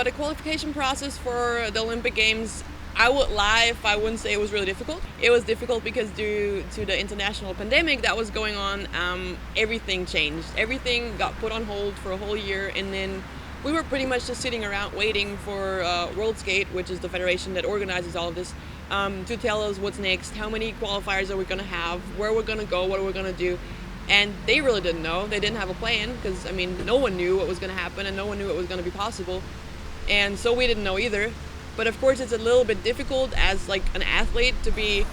The qualification process for the Olympic Games, I would lie if I wouldn't say it was really difficult. It was difficult because due to the international pandemic that was going on, everything changed. Everything got put on hold for a whole year, and then we were pretty much just sitting around waiting for World Skate, which is the federation that organizes all of this, to tell us what's next, how many qualifiers are we going to have, where we're going to go, what are we going to do. And they really didn't know. They didn't have a plan because, I mean, no one knew what was going to happen and no one knew what was going to be possible. And so we didn't know either. But of course, it's a little bit difficult as like an athlete to be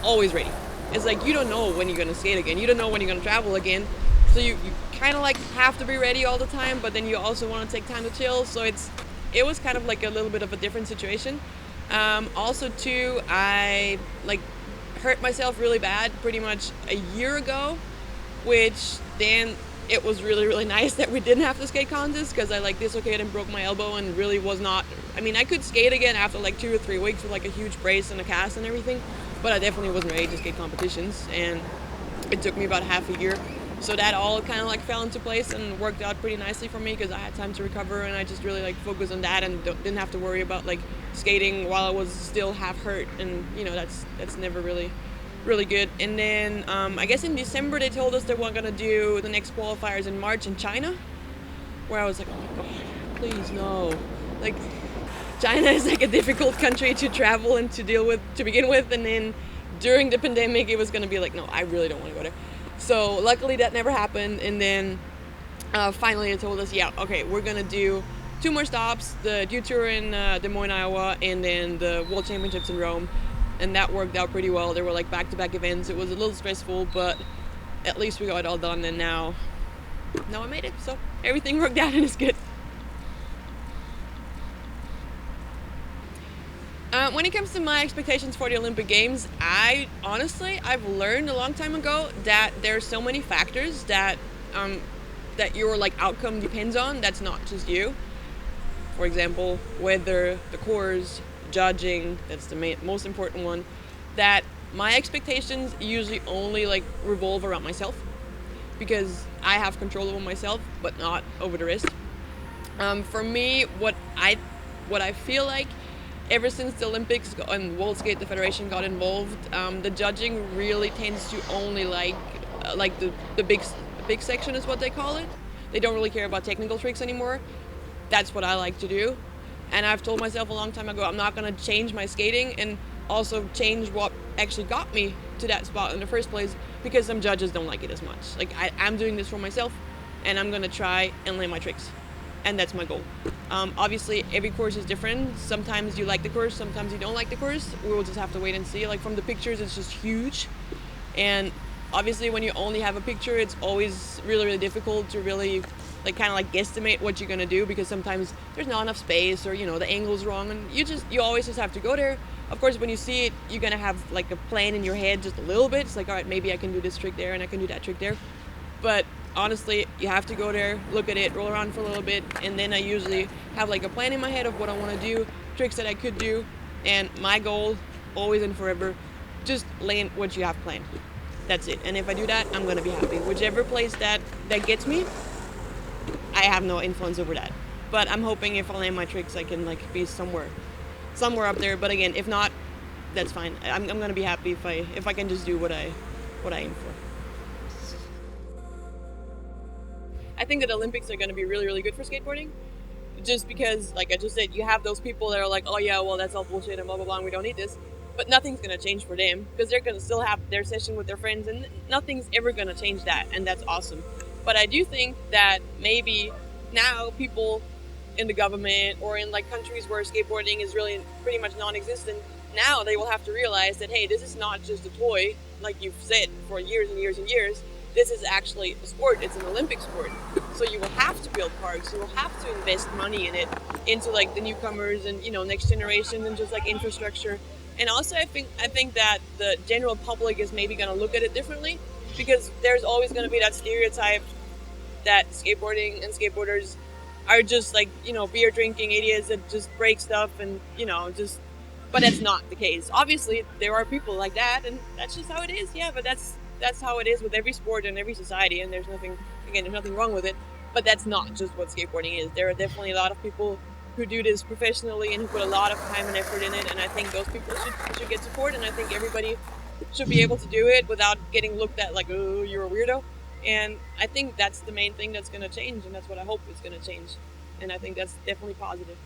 always ready. It's like you don't know when you're going to skate again. You don't know when you're going to travel again. So you kind of like have to be ready all the time, but then you also want to take time to chill. So it was kind of like a little bit of a different situation. Also, too, I like hurt myself really bad pretty much a year ago, which then it was really, really nice that we didn't have the skate contest because I like dislocated and broke my elbow and really was not, I mean, I could skate again after like 2 or 3 weeks with like a huge brace and a cast and everything, but I definitely wasn't ready to skate competitions, and it took me about half a year. So that all kind of like fell into place and worked out pretty nicely for me because I had time to recover and I just really like focused on that and didn't have to worry about like skating while I was still half hurt, and you know that's never really good. And then I guess in December they told us they weren't gonna do the next qualifiers in March in China, where I was like, oh my god, please no. Like China is like a difficult country to travel and to deal with to begin with, and then during the pandemic it was gonna be like, no, I really don't want to go there. So luckily that never happened, and then finally they told us, yeah, okay, we're gonna do 2 more stops, the Dew Tour in Des Moines, Iowa, and then the World Championships in Rome. And that worked out pretty well. They were like back-to-back events. It was a little stressful, but at least we got it all done, and now I made it. So everything worked out and it's good. When it comes to my expectations for the Olympic Games, I've learned a long time ago that there are so many factors that your like outcome depends on. That's not just you. For example, weather, the course, judging, that's the most important one, that my expectations usually only like revolve around myself because I have control over myself but not over the rest. For me, what I feel like ever since the Olympics and World Skate, the federation got involved, the judging really tends to only like the big section is what they call it. They don't really care about technical tricks anymore. That's what I like to do. And I've told myself a long time ago, I'm not going to change my skating and also change what actually got me to that spot in the first place because some judges don't like it as much. Like, I'm doing this for myself, and I'm going to try and land my tricks. And that's my goal. Obviously, every course is different. Sometimes you like the course, sometimes you don't like the course. We will just have to wait and see. Like, from the pictures, it's just huge. And obviously, when you only have a picture, it's always really, really difficult to really like kind of like guesstimate what you're gonna do because sometimes there's not enough space or you know the angle's wrong, and you always just have to go there. Of course, when you see it, you're gonna have like a plan in your head just a little bit. It's like, all right, maybe I can do this trick there and I can do that trick there. But honestly, you have to go there, look at it, roll around for a little bit, and then I usually have like a plan in my head of what I want to do, tricks that I could do, and my goal, always and forever, just land what you have planned. That's it. And if I do that, I'm gonna be happy. Whichever place that gets me, I have no influence over that. But I'm hoping if I land my tricks, I can like be somewhere up there. But again, if not, that's fine. I'm gonna be happy if I can just do what I aim for. I think that Olympics are gonna be really, really good for skateboarding. Just because, like I just said, you have those people that are like, oh yeah, well that's all bullshit and blah blah blah, and we don't need this. But nothing's gonna change for them because they're gonna still have their session with their friends, and nothing's ever gonna change that, and that's awesome. But I do think that maybe now people in the government or in like countries where skateboarding is really pretty much non-existent, now they will have to realize that, hey, this is not just a toy, like you've said for years and years and years. This is actually a sport. It's an Olympic sport. So you will have to build parks. You will have to invest money in it, into like the newcomers and, you know, next generation and just like infrastructure. And also I think that the general public is maybe going to look at it differently because there's always going to be that stereotype that skateboarding and skateboarders are just like, you know, beer drinking idiots that just break stuff and, you know, just, but that's not the case. Obviously there are people like that and that's just how it is. Yeah, but that's how it is with every sport and every society, and there's nothing wrong with it, but that's not just what skateboarding is. There are definitely a lot of people who do this professionally and who put a lot of time and effort in it. And I think those people should get support. And I think everybody should be able to do it without getting looked at like, oh, you're a weirdo. And I think that's the main thing that's going to change, and that's what I hope is going to change. And I think that's definitely positive.